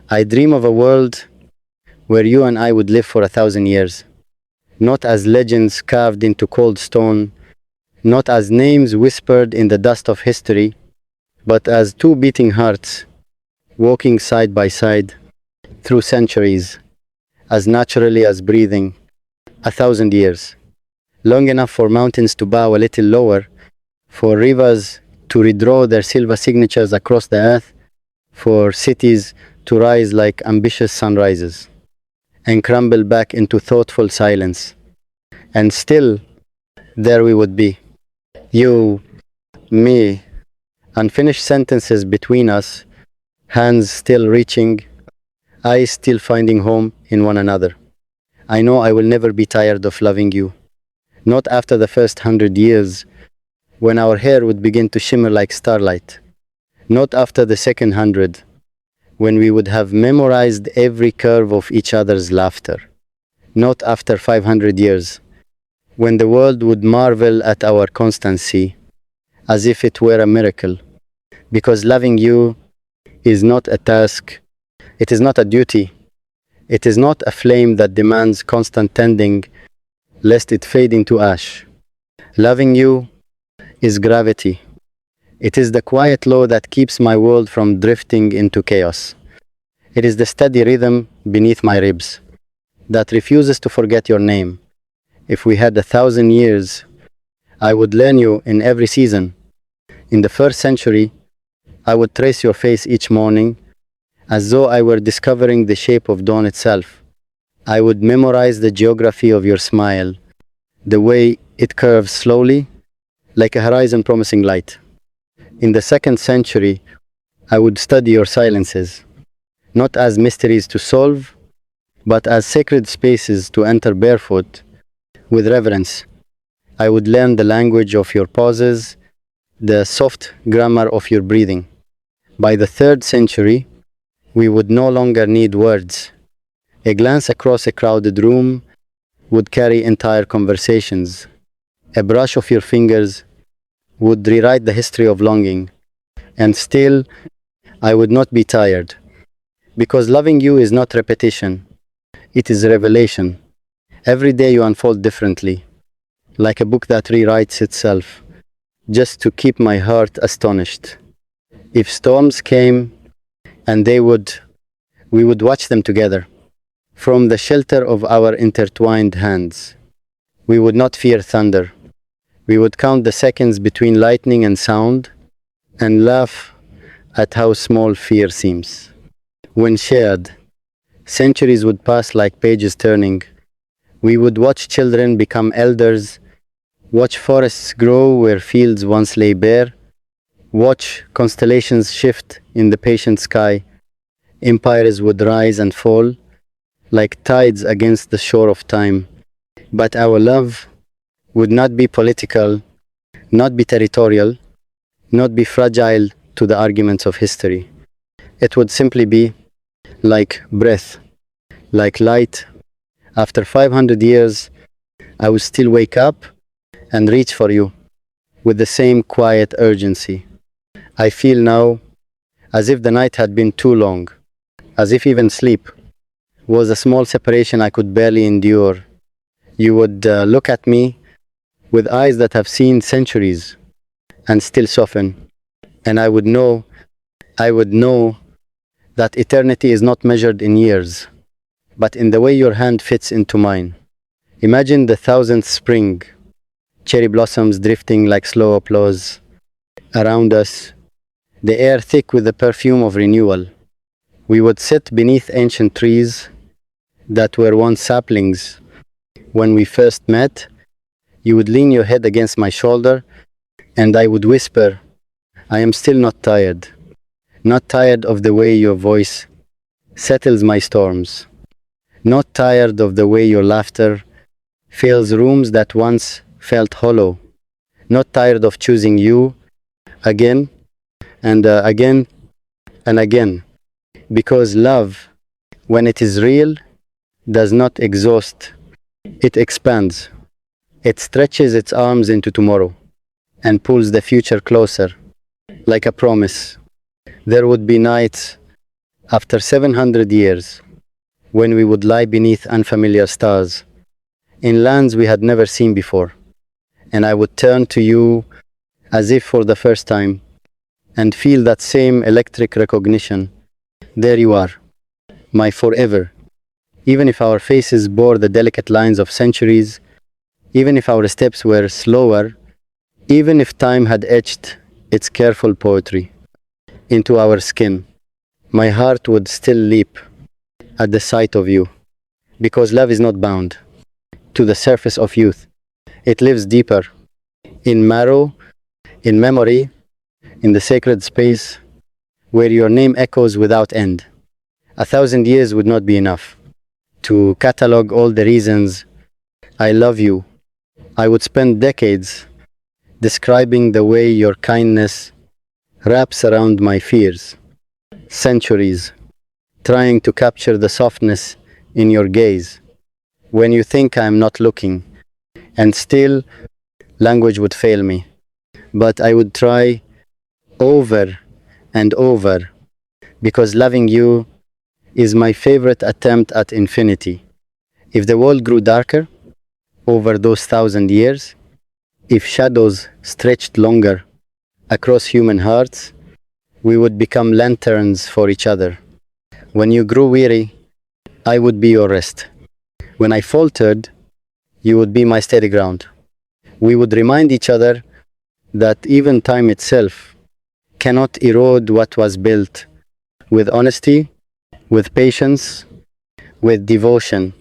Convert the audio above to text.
I dream of a world where you and I would live for 1,000 years, not as legends carved into cold stone, not as names whispered in the dust of history, but as two beating hearts, walking side by side through centuries, as naturally as breathing. 1,000 years, long enough for mountains to bow a little lower, for rivers to redraw their silver signatures across the earth, for cities to rise like ambitious sunrises and crumble back into thoughtful silence. And still, there we would be. You, me, unfinished sentences between us, hands still reaching, eyes still finding home in one another. I know I will never be tired of loving you. Not after the first 100 years, when our hair would begin to shimmer like starlight. Not after the second 100, when we would have memorized every curve of each other's laughter. Not after 500 years, when the world would marvel at our constancy, as if it were a miracle. Because loving you is not a task, it is not a duty, it is not a flame that demands constant tending, lest it fade into ash. Loving you is gravity. It is the quiet law that keeps my world from drifting into chaos. It is the steady rhythm beneath my ribs that refuses to forget your name. If we had 1,000 years, I would learn you in every season. In the first century, I would trace your face each morning, as though I were discovering the shape of dawn itself. I would memorize the geography of your smile, the way it curves slowly, like a horizon promising light. In the second century, I would study your silences, not as mysteries to solve, but as sacred spaces to enter barefoot, with reverence. I would learn the language of your pauses, the soft grammar of your breathing. By the third century, we would no longer need words. A glance across a crowded room would carry entire conversations. A brush of your fingers would rewrite the history of longing. And still, I would not be tired. Because loving you is not repetition, it is revelation. Every day you unfold differently, like a book that rewrites itself, just to keep my heart astonished. If storms came, and we would watch them together, from the shelter of our intertwined hands. We would not fear thunder. We would count the seconds between lightning and sound, and laugh at how small fear seems. When shared, centuries would pass like pages turning. We would watch children become elders, watch forests grow where fields once lay bare, watch constellations shift in the patient sky. Empires would rise and fall, like tides against the shore of time. But our love would not be political, not be territorial, not be fragile to the arguments of history. It would simply be like breath, like light. After 500 years, I would still wake up and reach for you with the same quiet urgency. I feel now as if the night had been too long, as if even sleep was a small separation I could barely endure. You would look at me with eyes that have seen centuries and still soften, and I would know that eternity is not measured in years, but in the way your hand fits into mine. Imagine the 1,000th spring, cherry blossoms drifting like slow applause around us, the air thick with the perfume of renewal. We would sit beneath ancient trees that were once saplings. When we first met, you would lean your head against my shoulder, and I would whisper, I am still not tired. Not tired of the way your voice settles my storms. Not tired of the way your laughter fills rooms that once felt hollow. Not tired of choosing you again and again and again. Because love, when it is real, does not exhaust. It expands. It stretches its arms into tomorrow and pulls the future closer, like a promise. There would be nights After 700 years, when we would lie beneath unfamiliar stars, in lands we had never seen before, and I would turn to you as if for the first time, and feel that same electric recognition. There you are, my forever. Even if our faces bore the delicate lines of centuries, even if our steps were slower, even if time had etched its careful poetry into our skin, my heart would still leap at the sight of you, because love is not bound to the surface of youth. It lives deeper, in marrow, in memory, in the sacred space where your name echoes without end. 1,000 years would not be enough to catalog all the reasons I love you. I would spend decades describing the way your kindness wraps around my fears, centuries trying to capture the softness in your gaze when you think I am not looking, and still language would fail me. But I would try over and over, because loving you is my favorite attempt at infinity. If the world grew darker over those 1,000 years, if shadows stretched longer across human hearts, we would become lanterns for each other. When you grew weary, I would be your rest. When I faltered, you would be my steady ground. We would remind each other that even time itself cannot erode what was built with honesty, with patience, with devotion.